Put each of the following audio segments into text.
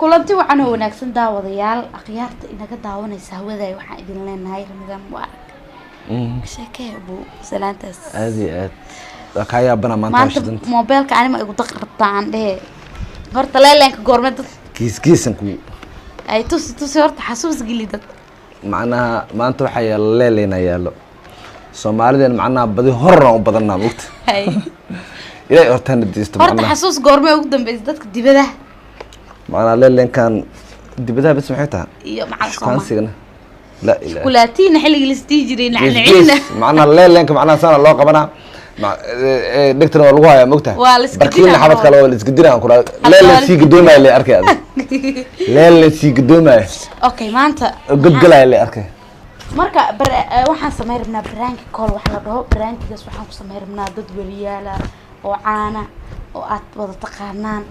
kulanti waxaan wanaagsan daawadayaal akhyaarta inaga daawanaysa hawada waxaan idin leenahay Ramadaan Mubaarak sheekay abu salaantaas aad kaya bana maanta mobilka anima igu daqrabtaan dhee horta leelanka goormad kiisan ku ay tusi horta xasuus gilidad macnaha maanta waxa leelena yaalo Soomaalideen macnaha badi horna u badanna mugta hay ilaa hortaan diisto macnaha horta xasuus goormay ugu dambeysay dadka dibada macnaha leelankan dibada bas maxay tahay iyo macalqaansigana لا إله كلاتين حلق الاستيجري نعنعنا معنا الليل لينك معنا سنة الله قبنا مع دكتور والله يا مقتة بركينا حبت كلا ولا تقدرها كلا ليل سي قدومه اللي أركي ليل سي قدومه أوكي ما أنت قد قلا اللي أركي مركا waxaan sameeynaa brand call waxa la dhaho brandkiis waxaan ku sameeynaa dad wariyaala oo caana oo aad wada taqaanaan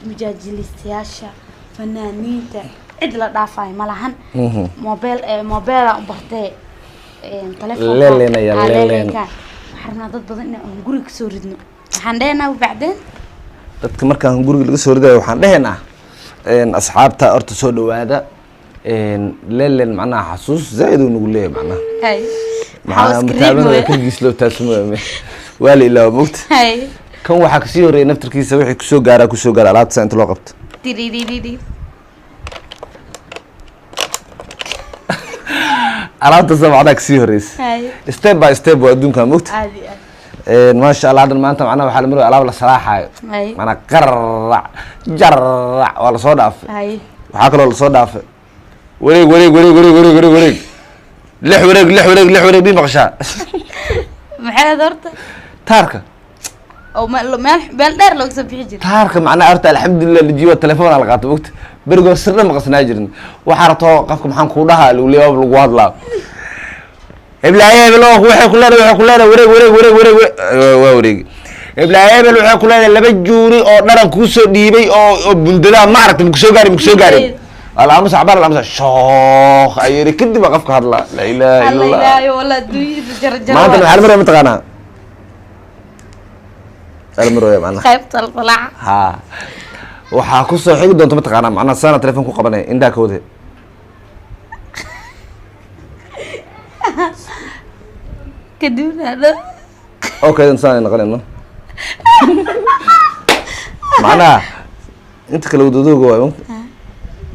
mujaajilistayaasha fanaaniinta cid la dhaafay malahan mobile aan bartay telefoon leelena waxaan dad badan in aan guriga soo ridno waxaan dheenaa bacdeen dadka markaan guriga laga soo ridayo waxaan dheenaa asxaabta horta soo dhawaada leelen macnaha xasuus zaid uu nagu leeyahay macnaha hay macnaha mutaabada ka gislo taasmo wali ilaa mugta hay kan waxa ka sii horeeyay naftarkiisa wixii ku soo gaara alaabta inta loo qabto alaabta sabcada ka sii horeeyay step by step waa adduunka mugta ما شاء الله هذا المانتا معنا وحال مرة على ولا صراحة معنا قرع جرع ولا صدف وحاكل ولا صدف وريق لح دي مقشة محل دورته تاركة أو ما بالدار لو كسب يجري تاركة معنا أرتا الحمد لله اللي جوا التلفون على قاط وقت برجع سرنا مقصنا يجرن وحارته قفكم حنكودها اللي هو بالقواد لا إبلاعي بلوخ وحي كلنا وريق إبلاعي بلوخ وحي كلنا اللي بجوري أو نرى كوسو ديبي أو بندلا ما عرفت مكسو قاري الأمس عبارة الأمس شوخ أيري كدي بقفك هذا لا إله إلا الله لا والله دوي جرجر ما أنت الحال مرة متقنا المرة يا معنا خيبت الطلع ها وحاكوسو حيقول دون متقنا معنا سنة تلفون كو قبنا إن داك وده كدون هذا اوكي انسان نقول انه معناها انت كلو دودو واي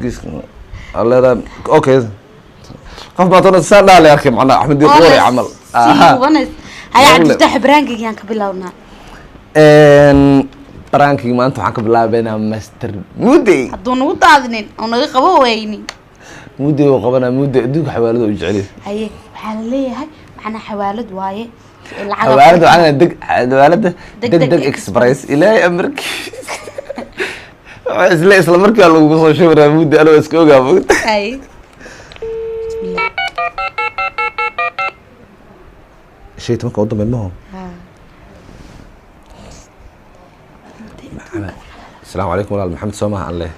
قيس الله ده اوكي قف باطن انسان لا لا يركب معنا احمد يقول عمل ونس هيا عاد تفتح برانكي كان كبلاونا برانكي ما انت حكى بلابنا ماستر مودي هدون ودادنين او نغي قبو ويني مودي وقبنا مودي ادوك حوالده وجعليه هي waxaan leeyahay macna xawaalad waaye xawaalad waxaan deg express ilaa amarki isla markaa lagu soo shubraa muddo anoo iska ogaa fogta ay شيء تمك قدام منهم السلام عليكم ورحمة محمد سومه الله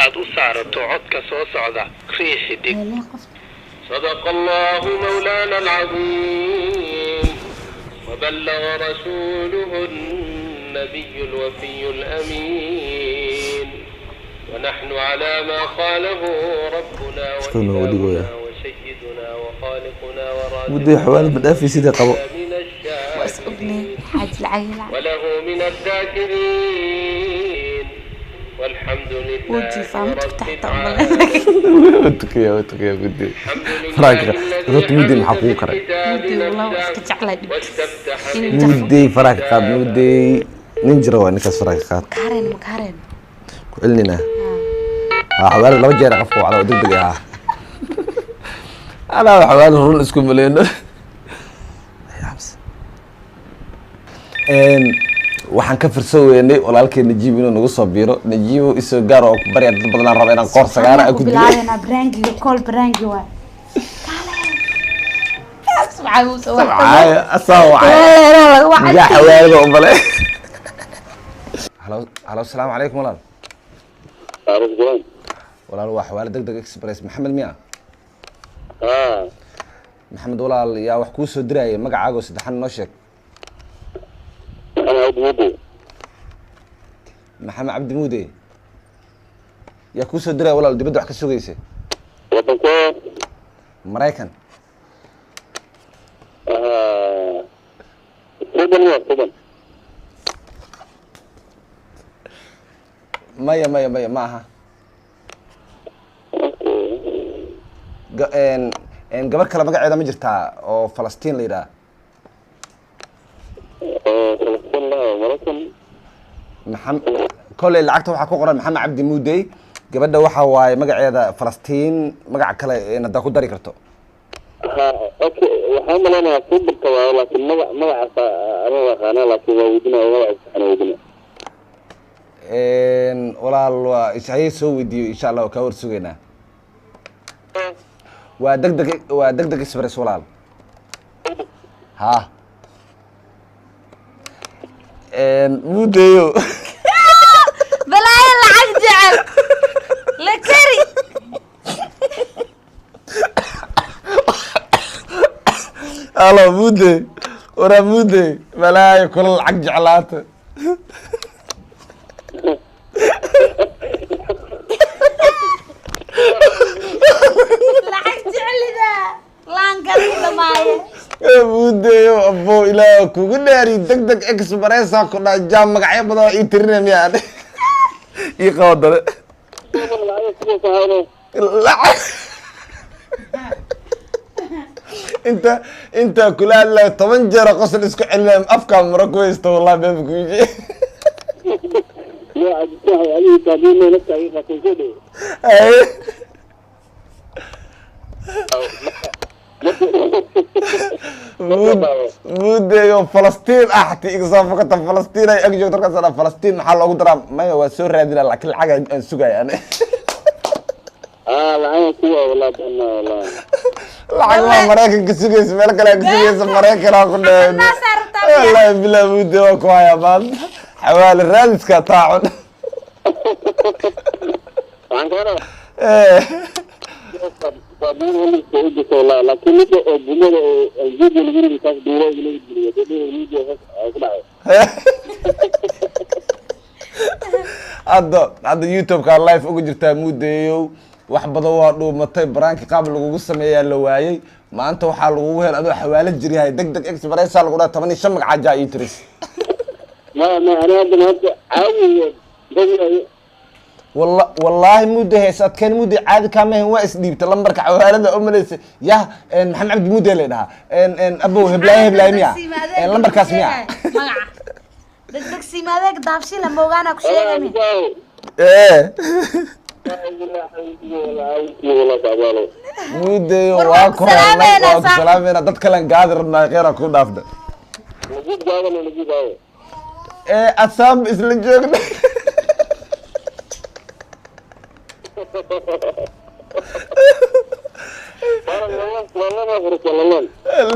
aad u saarato codka soo socda riixi dig صدق الله مولانا العظيم وبلغ رسوله النبي الوفي الأمين ونحن على ما قاله ربنا وإلهنا وسيدنا وخالقنا ورازقنا ودي حوالي بدافي سيدي قبو واسقبني حاج العين وله من الذاكرين والحمد لله ودي فهمت تحت ودك يا ودي فراك قلت ودي محقوق ودي والله اسكت على ودي فراك قاد ودي ننجر وانك فراك قاد مكارن كلنا حوالي لو جير قفوا على دغدغ انا حوالي رون اسكو ملينا يا حبس waxaan ka firsooweynay walaalkeen Najiib inuu nagu soo biiro Najiib isoo gaar oo bari dad badan raba inaan qoor sagaara ku dilo bilaayna brangiga call brangi waa يا حوالي أمبلا هلا السلام عليكم ولا ولا هو حوالي دق إكسبريس محمد مياه محمد ولا يا وحكوس دراي مقعد سدحن نشك maxamed cabdi muude yaa kuusoo diraya walaal dibadda wax ka sugaysa wadankee maraykan sudan maya ma aha gabar kale magaceeda ma jirtaa oo falastiin la yidhaha kolley lacagta waxaa ku qoran maxamed cabdi muudey gabadha waxa waaye magaceeda falastiin magaca kale haddaa ku dari karto waxaa malaynayaa sudarka waayo laakiin magacaasa ama yaqaana laakiin waa weydinaya magaciisa ana weydinaya walaal waa ishayay soo weydiiyo insha allah waa kaa war sugaynaa waa deg deg express walaal ha muudeyo balaayo lacag jecel la kari alo muude waraa muude balaayo kula lacag jeclaata lacag jecelida laankan dhamaaye muudeyo abo ilaah kugu dhaari deg deg expressa ku dhaa jaam magacyo badan ii tirinay miyaan ii qabo dare lacag inta kula hadlaya 10 jeer qosol isku celinay afkaa maro ku haysto wallahi been kuuji muudeyo falastiin xati iga soo fakata falastiin ay ag joogto markaas falastiin maxaa loogu daraa maya waa soo raadina laakiin lacag aan sugaya ani lacag waa maraykanka sugaysa meel kale ka sugaysa maraykanaa ku dheeyn wallahi bilaa muude waa ku hayaa maanta xawaali raadiska taacun hadda youtube-ka live uga jirtaa muudeeyow wax badan waa dhuumatay baraanki qaab lagugu sameeyaa la waayey maanta waxaa lagugu hel adoo xawaalad jiryahay deg deg expressa lagu dhaha 15 magacaa ii tiris wallaahi muude hees adkeen muude caadi kaamahan waa isdhiibta lambarka xawaalada oo malaysa yah maxamed cabdi muude la dhahaa abow heblaaye miya lambarkaas miya magaca degdeg siimaadeeg daabshila moogaana ku sheegami muudeyo waa ku salaameena dad kalen gaadi rabnaa kheyra ku dhaafda asaab isla joogna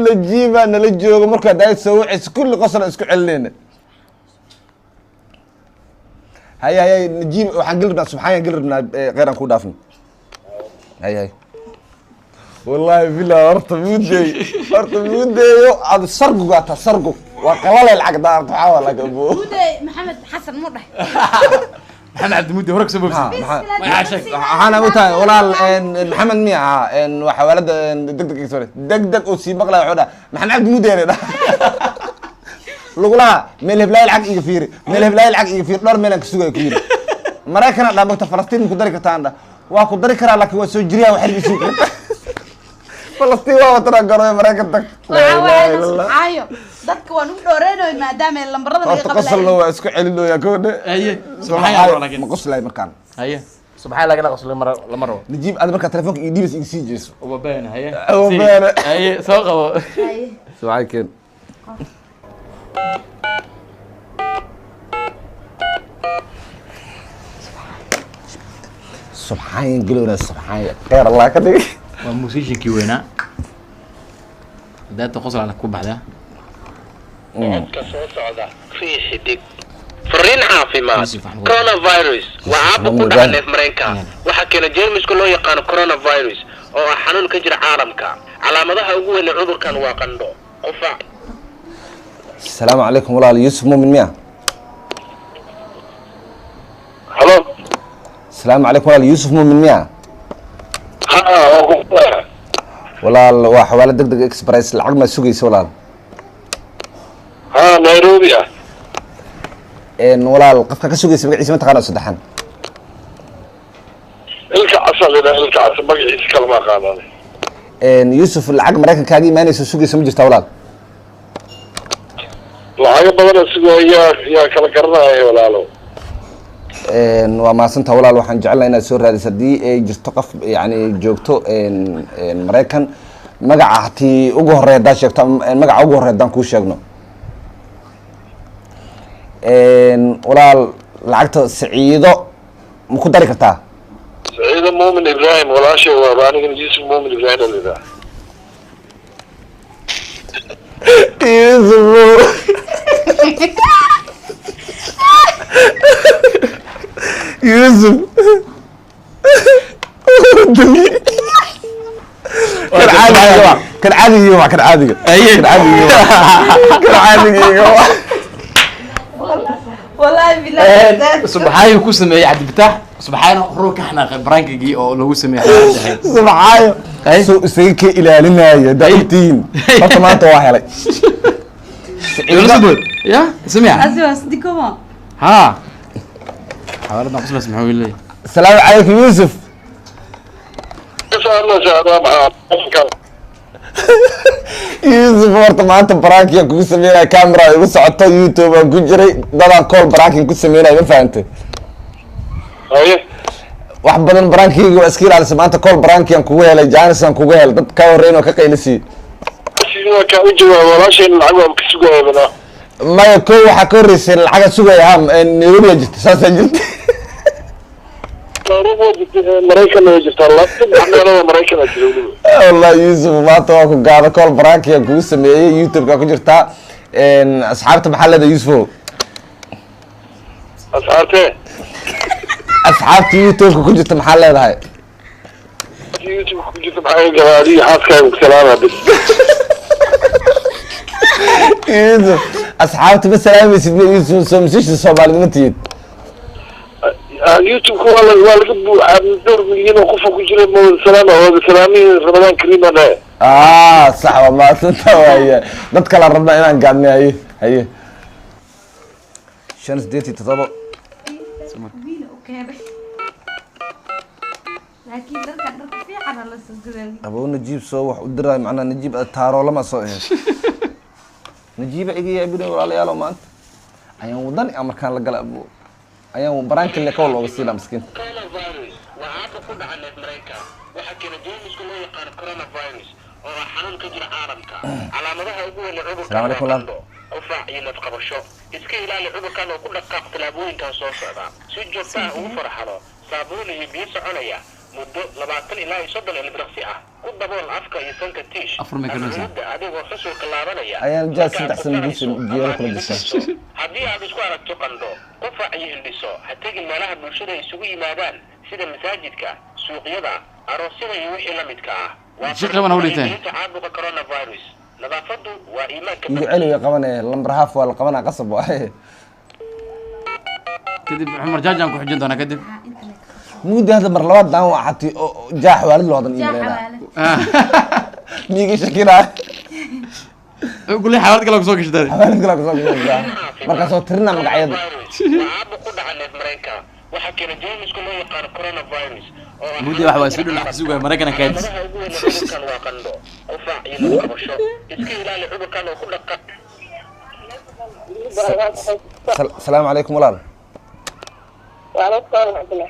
najiibaa nala joogo markaa daay soo wacis kulli qosla isku celinayna hay najiib waxaan geli rabnaa subxaan geli rabnaa kheyran ku dhaafna hay wallahi billah horta muudeyo ad sargu gaata sargu waa qalalay lacag daarto xawaa laga boo muude maxamed xasan mu dhahay محمد عبد المودي هورك سبب أنا متى ولا محمد ميا وحوالد دق سوري دق وسي بقلا عودا محمد عبد المودي هذا لقولها ملء بلاي العق يفير ملء بلاي العق يفير دور ملك سوق كبير مراكنا لا مقت فلسطين كدري كتاندا وكدري كرا لك وسجريا وحرب سوق فلسطين وترى قرا مراكتك لا اله الا الله ayo dadka waan u dhooreenay maadaama lambarada laga qabay qosol loo isku celino yaa koode haye subxaan allah ma qoslay markaan haye subxaan allah qosol lama rabo najiib aad marka telefoonka ii dhibis iga sii jeeso uba baan haye haye soo qabo haye subxaan subxaan galowna subxaan khayr allah ka dhig waa musiciankii weynaa daata qosol ala ku baxdaa codka soo socda riixi dig fariin caafimaad coronavirus waa caabuq ku dhaca neef mareenka waxaa keena jeermiska loo yaqaano coronavirus oo ah xanuun ka jira caalamka calaamadaha ugu weyn ee cudurkan waa qandho qufac السلام عليكم walaal Yusuf Muumin miya halo asalaamu calaykum walaal yuusuf muumin miya walaal waa xawaalo deg deg express lacag maa sugaysa walaal nairobi walaal qofka ka sugaysa magaciisa ma taqaana saddexan ilka casa magaciisa kalama aqaanaan yuusuf lacag maraykankaaga imaanaysa sugaysa ma jirtaa walaal lacaga badana sigoo yaa kala garanaya walaalo waa mahadsantaa walaal waxaan jecelnaha inaad soo raadis haddii ay jirto qof yani joogto maraykan magaca hatii ugu horey haddaan sheegto magaca ugu horey haddaan kuu sheegno walaal lacagta saciido ma ku dari kartaa saciido muumin ibrahim walaashay waaba anigana yuusuf muumin ibrahim alidaa يوسف كان عادي يا جماعه كان عادي يا جماعه كان عادي كان عادي كان عادي يا جماعه والله بالله subaxaayo ku sameeyay cabdi fataax subaxaana ruuka xanaaqay barankigii oo lagu sameeyay subaxaayo soo isaga ka ilaalinaya daayitiin horta maanta waa helay ya سمع أسمع دي كمان ها حوالنا قسم اسمه لي السلام عليكم يوسف يوسف horta maanta barankiya kugu sameynaya camera igu socoto youtube aan ku jiray dadaan call barankin ku sameynaya ma fahantay wax badan barankiga waa iska ilaalisa maanta call barankiyan kugu helay jaanis aan kugu helay dad ka horeyn oo ka qaylisi ka u jawaab walaashay lacag waa ka sugayaa maya ko waxaa ka horreysay lacaga sugaya nairobi jirta saasaa jirta maraykan jirta maraykan wallahi yuusuf maanta waa ku gaada call barankiyan kugu sameeyey youtube-ka ku jirtaa asxaabta maxaa leedahay yuusufo asxaabta youtube-ka ku jirta maxaa leedahay youtube ku jirta maxaa gabaadiyo xaaskaaga ku salaama bis يوسف أصحابتي بس سلامي يوسف سومسيش الصومالي ما تيجي يوتيوب هو اللي قبو دور مليون وقفة كجري مو سلامة هو سلامي رمضان كريم أنا صح والله سنتا وهي نتكلم ربنا إنا قاعدين هي شنس ديتي تطبق لكن ده كان في على السجل أبو نجيب صوح ودرا معنا نجيب التارو لما صوح نجيب إيجي يبيني ولا يالو ما أنت أيام وداني أمر كان لقلا أبو أيام برانك اللي كول وغسيلا مسكين كورونا فيروس وعاقب كل عن أمريكا وحكينا جيمس كله يقال كورونا فيروس وحنون كجر عالمك على مدها يقول لعبو السلام عليكم ورحمة الله وفاع ينتقب الشوق إسكي إلى لعبو كانوا كل قاق تلابوين كان صوصة سجو فاع وفرحنا صابونه بيس عليا مدة لبعتن إلى يصدر البرقسية كل دبول أفكا يسنك التيش أفر ميكانوزا هذه وخصو كلابانيا أيام جاء سنت أحسن بيش جيرو كل بيش هذه هذه سكوارك تقندو قفع يهندسو هتيجي الملاها بالشدة يسوي مادان سيدا مساجدك سوق يضع أروسينا يوحي لمدك شكرا من أولي تاني تعابك كورونا فيروس نظافته وإيمانك يقعلوا يا قوانا لمبرهاف ولا قوانا قصب كدب عمر جاجان كو حجنت أنا كدب مودي هذا مرلوات دان وحتي جاح والد لو هذا إيماننا ميجي شكينا قول لي حوالتك لو كسوكش داري حوالد كلا كسوكش marka soo tirina magacyada وعابك كل عن أمريكا وحكينا جيمس كله يقال كورونا فيروس مودي واحد واسيد ولا حسوق مركنا كادس كان واقندو وفاع ينتقب الشوق إسكي إلى لعبو كانوا كل قاق السلام عليكم ولال وعليكم السلام ورحمة الله.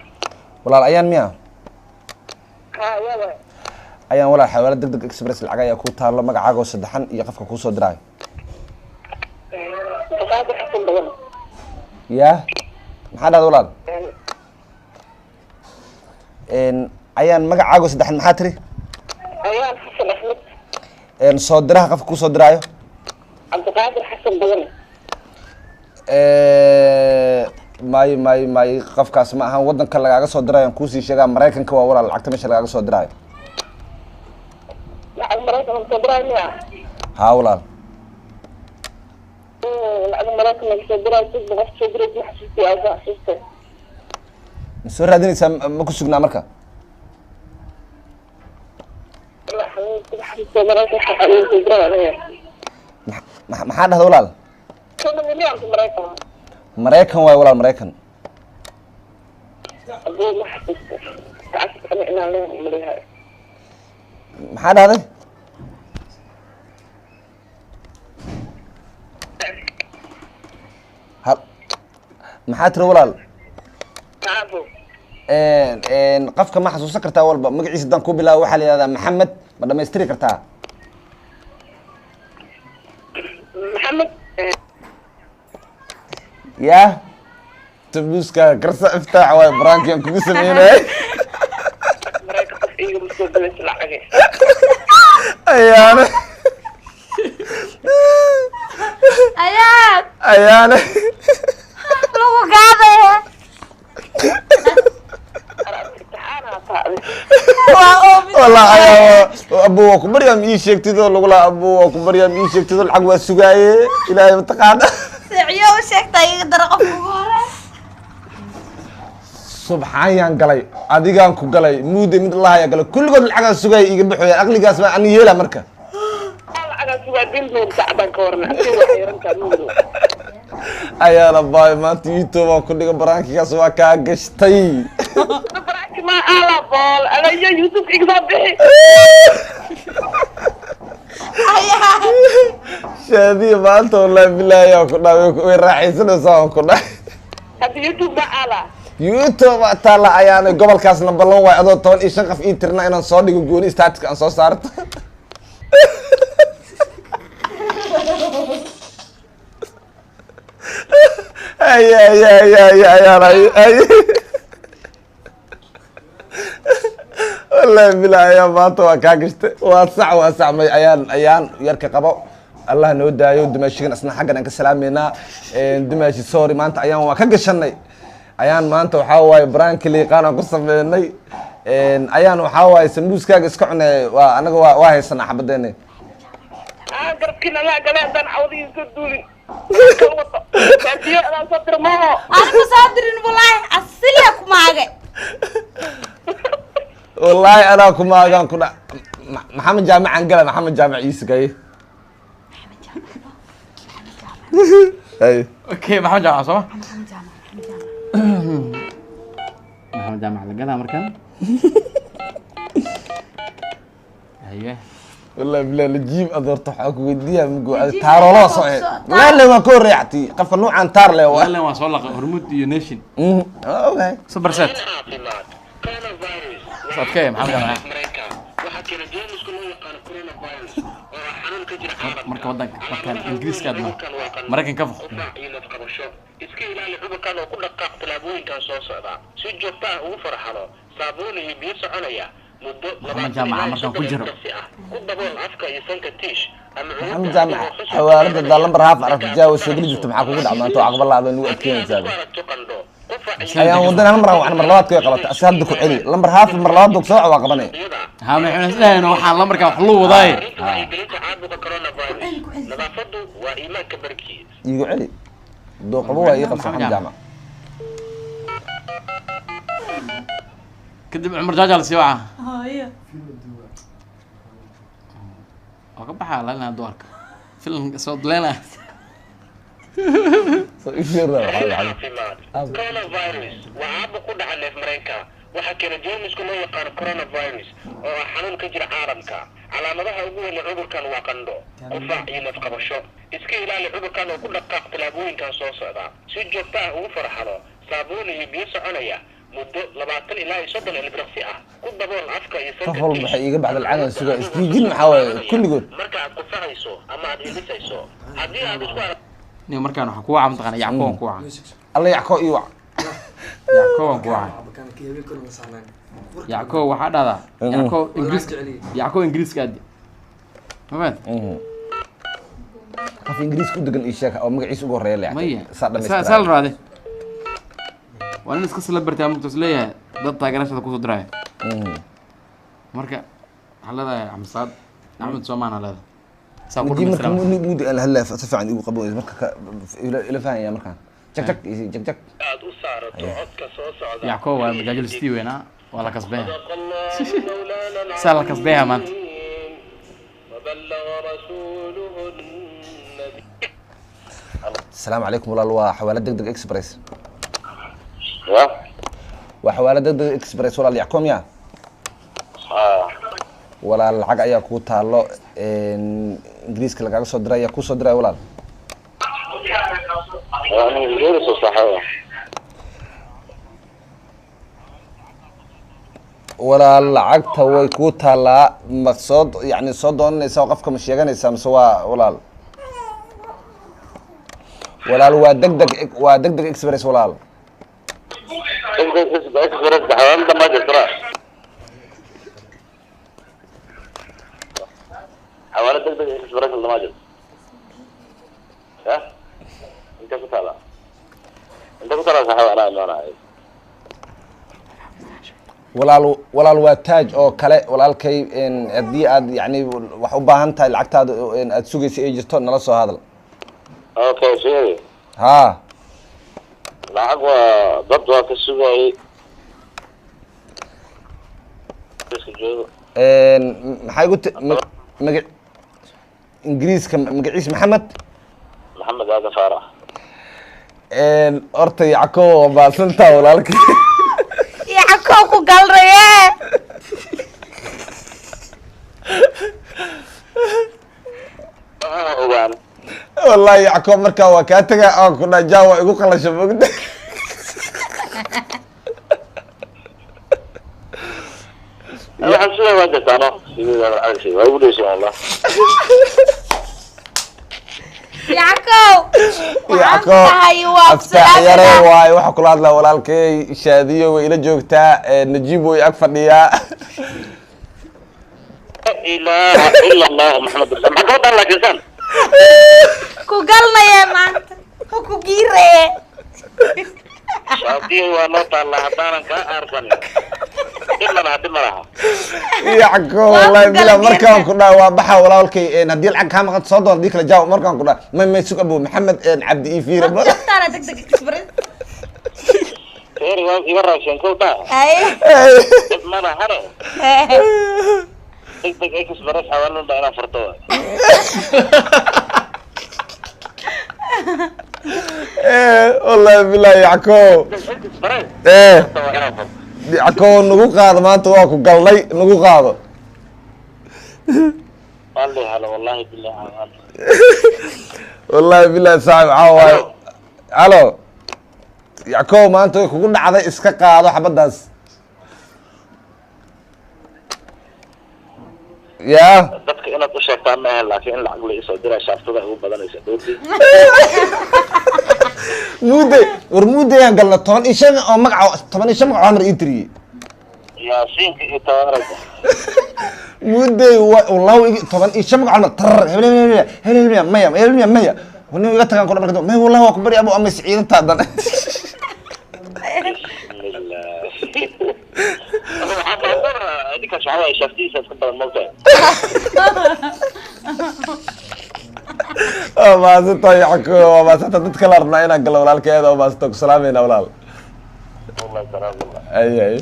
walaal ayaan miya يلا. ayaan walaal xawaalad degdeg express lacag ayaa ku taalo magacaaga oo saddexan iyo qofka kuu soo diraayo تقاعد حسن بغن. yaa maxaa dhahda walaal ayaan magacaaga oo saddexan maxaa tiri أيان حسن أحمد. soo diraha qofka kuu soo diraayo عبد القادر حسن بغن. may qofkaas ma ahan wadanka lagaaga soo diraayo aan kuusii sheegaa maraykanka waa walaal lacagta meesha lagaaga soo diraayo لعب مراكب الصدراء مياه. haa walaal لعب مراكب الصدراء تصبح صدرك محسوسي أو حسوسي. soo raadinaysaa ma ku sugnaa marka maxaa dhahda walaal maraykan waayo walaal maraykan maxaa dhahday maxaa tiri walaal qofka ma xasuusan kartaa walba magaciisa haddaan ku bilaabo waxaa la yihahdaa maxamed ma dhamaystiri kartaa maxamed yaa tabuuska karsa iftaax waayo baraankiyan kugu sameynay maraykan qof iiga masoo galaysa lacage ayaane ayaane lagu gaadaya والله ابو كبريا مي شيكتيدو لولا ابو كبريا مي شيكتيدو الحق waa sugaaye ilaahay mataqaana siciyo u sheegtay iga dara qof ugu hore subxaan galay adigaan ku galay muude mid allah ya galay kulligood lacag sugay iga baxoya aqligaas ma aan yeela marka lacag sugay bil meel saacadan ka warna asiga xayranka nuudo ayaa la baay maanta youtube ku dhiga baraankigaas waa ka gashtay ما على بال أنا يا يوسف إكذبي شادي ما أنت والله بالله يا كنا وين راح يصير صار كنا هذا يوتيوب ما على يوتيوب طالع يعني قبل كاس نبلون واي أدو طون إيش نقف إنترنا إن صادق وجوني ستاتك أن صارت أي والله بالله يا ماتو كاغشت واسع ما ايان يركا قبو الله نو دايو دماشيغن اسنا حقنا ان كسلامينا دماشي سوري مانتا ايان وا كغشنay ayaan maanta waxa way brand kali qana ku sameeynay ayaan waxa way sambuuskaaga iska cunay waa anaga waa haysana xabadeena garabkina la galeen awdiin ku duulin أنا صدر ماما أنا صادر والله أصلي كماجة والله أنا كماجة كنا محمد جامع عنقله محمد جامع يسقي أي اوكي محمد جامع صح؟ محمد جامع محمد جامع لقاها مركان ايوه والله بالله نجيب أدورت حق وديها من جو تارو لا صحيح لا ما كون ريحتي قف النوع عن تار له والله ما صار لك هرمود يونيشن اوكي سوبر سيت اوكي محمد جامع marka wadanka markaan ingiriiska adna maraykan ka foqo iska ilaali cudurkan oo ku dhaqaaq talaabooyinkan soo socda si joogto ah ugu farxalo saabuun iyo biyo soconaya muddo محمد جامع markaan ku jiro ku dabool afka iyo sanka tiish محمد جامع حوالد دلمبر هاف عرفت تجاوز سوق جبت معك وقول عمانتو عقب الله هذا نو ادكين زاد ايام ودنا نمر وعن مرلات كي قبط اسادك علي لمبر هاف مرلات دوك سوع واقبني ها ما احنا سلهنا waxaan lambarka wax loo waday nadaafadu waa iimaanka barkiis يقول علي دوق ابو واي قبص محمد جامع kadib cumar jaajaal si waca هاي oo ka baxaa lana doorka film soo dleena coronavirus waa caabuq ku dhaca neef mareenka waxaa keena jeermisku loo yaqaano coronavirus oo ah xanuun ka jira caalamka calaamadaha ugu weyn ee cudurkan waa qandho qufac iyo neef qabasho iska ilaali cudurkan oo ku dhaqaaq talaabooyinkan soo socda si joogto ah ugu farxalo saabuun iyo biyo soconaya muddo 20 ilaa 30 ilbiriqsi ah ku dabool afka iyo sanka تفضل waxay iga baxda lacag suuqa isdiijin maxaa way kulligood marka aad qufacayso ama aad ilisayso haddii aad isku ni markaan waxa ku waca mantaqana yacqoob ku waca alla yacqoob iyo wac yacqoob ku waca yacqoob waxa dhada yacqoob ingiriiska aad mabad qof ingiriis ku degan ii sheeg oo magaciisa ugu horeeya leeyahay maya sal raade waan iska celebrity mugtas leeyahay dad taageerashada ku soo diray marka halada amsaad axmed soomaana leeda مودي مركب مودي أنا هلا فعلا يقول قبول مركب إلى فاهم يا مركب jag jag jag jag aad u saarato codka soo socda يعقوب مجاجل ستيوينا ولا كسبها سهل كسبها ما انت وبلغ رسوله النبي السلام عليكم walaal waa xawaalad degdeg express ya waa xawaalad degdeg express walaal yackoom ya walaal lacag ayaa ku taalo ingiriiska lagaga soo diray ayaa ku soo diray walaal walaal lacagta way ku taalaa ma soo yani soo doonanaysa oo qofka ma sheeganaysaa mise waa walaal walaal waa degdeg express walaal حوالي دقدق اكسبرس الماجد ها انت كنت على حوالي انا walaal waa taaj oo kale walaalkay haddii aad yani wax u baahan tahay lacagtaada aad sugaysa ay jirto nala soo hadal اوكي شيء ha lacag waa dad waa ka sugayay iska joogo maxay gu magac ingiriiska magaciisa maxamed aadan faarax horta yacko baasantaa walaalkay yacko ku galraye ogaan wallahi yacko markaa waa kaa tagaa aan ku dhaa jaa waa igu qalasho mogda waxaan sida waa jirtaano sidii aragtay waa ugu dheeshay wallah yacko yacko aftaax yare waaye waxaa kula hadlaa walaalkay shaadiyo way ila joogtaa najiib way ag fadhiyaa ilaaha ila allah maxamed rasul maxaa ka wadan laakiin ku galnaye maanta ku giiraye shaadiyo waa noo taallaa haddaanan kaa aarsan dimalaha yacko wallahi bila markaan ku dhaa waa baxa walaalkay haddii lacag kaa maqan soo doon hadii kala jaaw markaan ku dhaa may sug abo maxamed cabdi ifiire taala degdeg express teeri waa iga raashin kow taa ay mana haro degdeg express xawaalada inaan furto wallahi billahi yacko express yacko nagu qaado maanta waa ku galnay nagu qaado والله هلا والله بالله wallahi billahi saaxib waxaa waaye halo yacko maanta way kugu dhacday iska qaado xabadaas ya dadka inaad u sheegtaan ma ahan laakiin in lacag la isoo diraa shaaftada ugu badanaysa doorti mudday aan galna 15 oo magaca 15 magac amar ii tiriyey yaasiinka iyo tawaarada mudday wallahi 15 magac amar tar hebel maya wana iga tagaan kula markaa may wallahi waa ku bari abo ama ciidantaa dan maasanta yacko maasanta dadka la rabnaa inaan galo walaalkeeda oo maasanta ku salaamayna walaal ay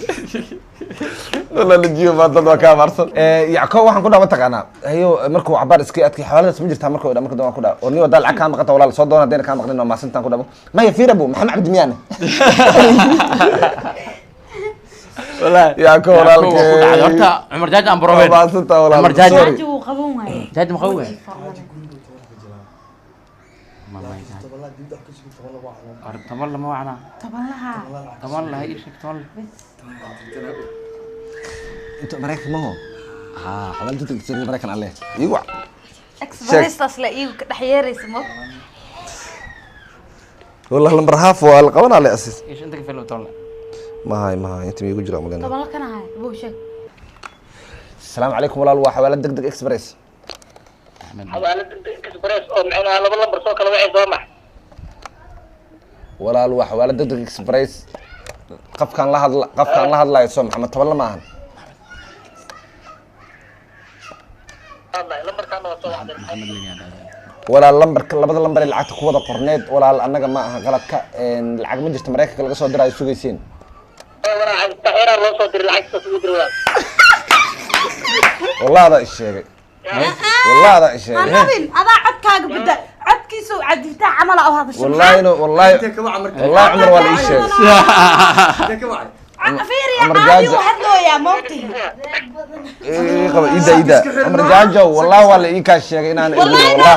wala lajiyo maadad waa ka amarsan yacko waxaan ku dhawa taqaanaa hayo markuu cabaar iska adkay xawaaladaas ma jirtaa markuu marka waan ku dhawa oo niyo dal ka maqanta walaal soo doona deena ka maqlin oo maasantan ku dhawo maya fiirabo maxamed cabdi miyaan والله yacko walaalkay horta cumar jaaj aan borowen maasanta walaal cumar jaaj jaaji wuu qaban waaye jaaj ma qawe taban lama wacna taban laha ii sheeg taban inta maraykan maho xawaalad dadka sirri maraykan alle igu express la iigu ka dhaxyeeraysa mo wallahi lambar haaf waa la qabanaa le asis ايش انت كيف لو طلع mahay inta miigu jira malena toban la kana hay buu sheeg السلام عليكم walaal waa xawaalad degdeg express xawaalada express oo macnaha laba lambar soo kala wixii soo max walaal waa xawaalad degdeg express qafkaan la hadlayo soo maxamed toban lama ahan lambarkaan waa soo wacday محمد وين هذا walaal lambarka labada lambar ee lacagta ku wada qorneed walaal annaga ma aha qaladka lacag ma jirto mareykanka laga soo diray sugaysiin waraa cabditaxiraa loo soo diray lacagta ugu dir walaal والله هذا الشيء والله هذا الشيء نبيل هذا عدكاغ بدا عدكيسو عديتا عمل او هذا الشيء والله انه والله والله عمر ولا الشيء فيري عادي واحد له يا موتي ايه قبل ايدا عمر جاجو والله ولا ايه كاش شيء انا والله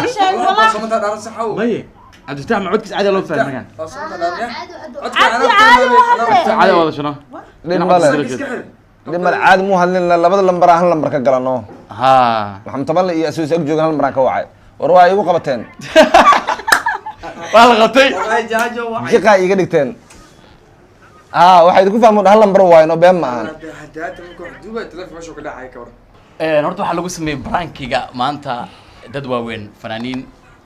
مي عبد الفتاح ما عدكش عادي لو فاهم مكان عادي والله شنو لما عاد مو هالنا لبد لمبر هل لمبر كغلانو ها محمد طبل iyo asuus ag joogan hal mar ka wacay war waa igu qabateen wala qatay jiqa iga dhigteen waxay ku fahmo hal lambar waayno been ma ahan horta waxa lagu sameeyay brankiga maanta dad waaweyn fanaaniin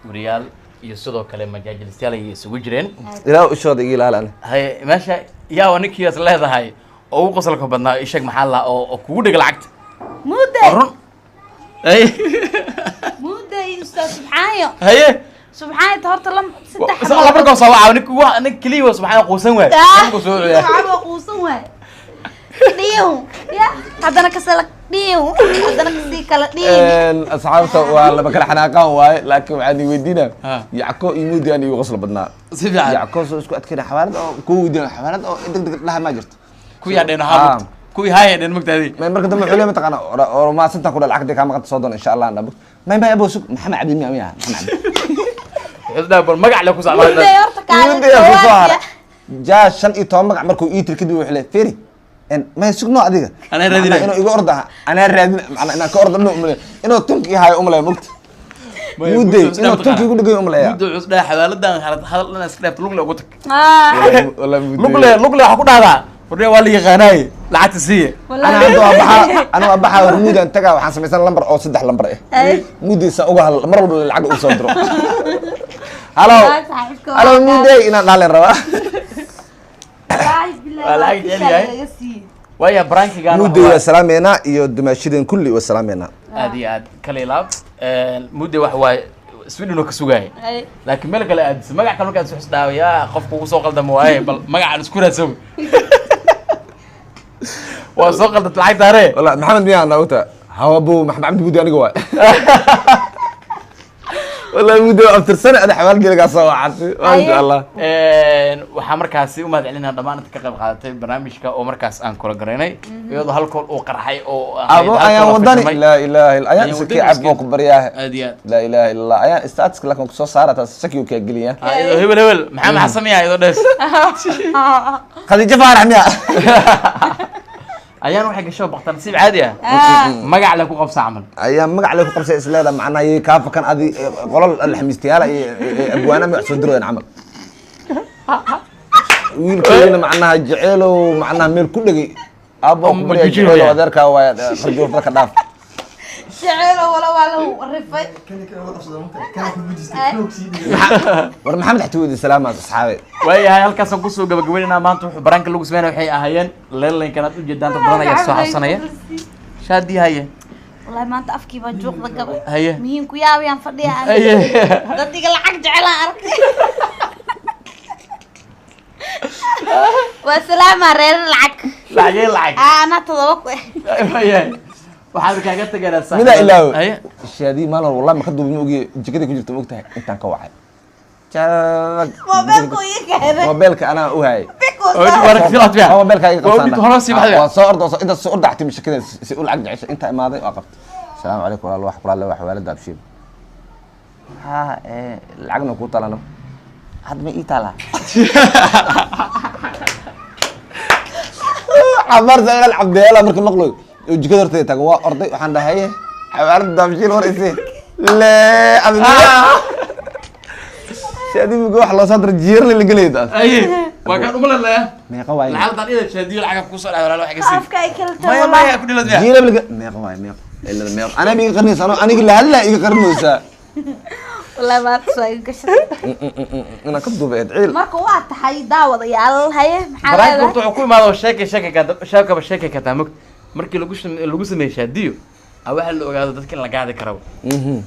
wariyaal iyo sidoo kale majaajilistayaal ay isugu jireen ilaa u shooda iga ilaalan hay meesha yaa wanikiis leedahay oo u qosolka badnaa ishag maxaa la oo kugu dhig lacagta مودي ay مودي استاذ سبحانه haye سبحانه هورت لم ستة la markaa soo waca nin kaliya subxaan quusan waay ku soo ciyaar عبا قوسن واي ديو يا هذا كسلك ديو هذا كسي كلا ديو asxaabta waa laba kala xanaaqan waay laakiin waxaan weydiina yacko imuudi aan igu qosol badnaa si fiican yacko soo isku adkeena xawaalad oo ku weydiina xawaalad oo degdeg dhaha ma jirto ku yaadheen haabud ku yaayeen magtaadi ما مركز دم حليه متقنا أو ما سنت كل العقد كام قد صادون إن شاء الله نبض ما يبغى أبو سوق محمد عبد المياه محمد عبد هذا بالمقع لك وصعب مودي هورت يودي يا فصار جاء شن إيتام مقع مركو إيتر كده وحلة فيري إن ما يسوق نوع ديك أنا رادي إنه يقول أرضها أنا رادي أنا كأرض منه إنه تنكي هاي أملا مقت مودي إنه تنكي يقول لك أملا مودي عسدا حوالد هذا لنا سكريبت لوك لا قلت ولا مودي لوك لا حكون هذا وري والي غناي لعت سي أنا عنده أبحا أنا أبحا ورمودي أنت جا وحاسس مثلا لمبر أو سدح لمبر إيه مودي سأوجه المرة العقد وصدره هلو هلو مودي إن نالين روا ويا برانكي قالوا مودي وسلامنا يو دمشقين كلي وسلامنا هذه كليلاب مودي وحواي سويدن وكسوغاي لكن ملك لا ادس مقع كلو كان سوخ داو يا قفكو سو قلدم واي بل مقع اسكورا سو وسو قلدت لعيب داري والله محمد مياه انا وتا هو ابو محمد عبد مودي انا جوا والله مودي افتر سنه انا حوال قلقا سو ما شاء الله waxaa markaasi u mahadcelinaa dhammaan inta ka qayb qaadatay barnaamijka oo markaas aan kula garaynay iyadoo halkool uu qarxay oo ابو ايان وداني لا اله الا ايان سكي عبو كبرياه aad iyo لا اله الا الله ايان استاتك لكن كسو سارتا سكيو كغليا aad hebel hebel maxaa xasamaya iyadoo dhees خديجه فارح مياه ayaan waxay gasho baqtan nasiib caadi ah magac la ku qabsa amal ايام مقع لك قبسه اسلاده معناه كافه كان ادي قلل الحميستياله ابوانا ما سودرين عمل ويل كلنا معناها جعيله معناها ميل كدغي ابو كبريا ودركا waa farjoofda ka dhaaf شعيره ولا رفي war maxamed xatuudi salaamaad asxaabe waayahay halkaas aan kusoo gabagabeynaa maanta wuxuu baraanka lagu sameeyay waxay ahaayeen leelankan aad u jeedaan dad badan ayaa soo xasanaya shaadi haye والله ما انت افكي بجوق ذا هيه مين كياوي ان فديا هيه دديق لعق جعلها ارك والسلام رير لعق لعق انا تضوق هيه waxaad kaaga tagaysaa sax mida ilaaw haye shaadi maalan wallahi ma ka duubin ogi jikada ku jirto ogtahay intaan ka wacay mobilka ana u hay warak filat biya mobilka iga qabsana hore si baxda waa soo ordo inta soo ordactay mashakada si ul ag jacaysa inta imaaday waa qabtay السلام عليكم والله wax kula wax waalid abshir ha lacagna ku talano had ma ii tala عمر زغل العبد يلا مركب مقلوب وجكدر تيتاك waa orday waxaan dhahay xawaalad abshir war isii la abdi شادي مقول wax loo soo dir jiir la galeedo ay waa kan umala la meeqa waay lacag dadida shaadi lacag ku soo dhaaway wax ka sii afka ay kalta ma والله ku dhilad biya jiir la meeqa waay meeqa illa meeqa ana biga qarnaysa aniga la hadla iga qarnaysa والله ما تصير قشط انا كنت بعيد عيل marka waa tahay daawadayaal haye maxaa baraanka wuxuu ku imaado sheekay ka taamug markii lagu sameeyay shaadiyo waxa la ogaado dadka la gaadi karo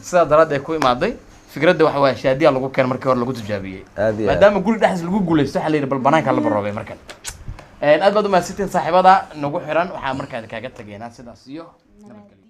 sida darada ay ku imaaday fikradda waxa waaye shaadiya lagu keen markii hore lagu tijaabiyey Aad iyo aad. maadaama guri dhexdiis lagu guulaysto waxaa la yidhi bal banaanka la baroobay markan aad baad u mahadsantiin saaxiibada nagu xiran waxaa markaa kaaga tageynaa sidaas iyo nabadgelyo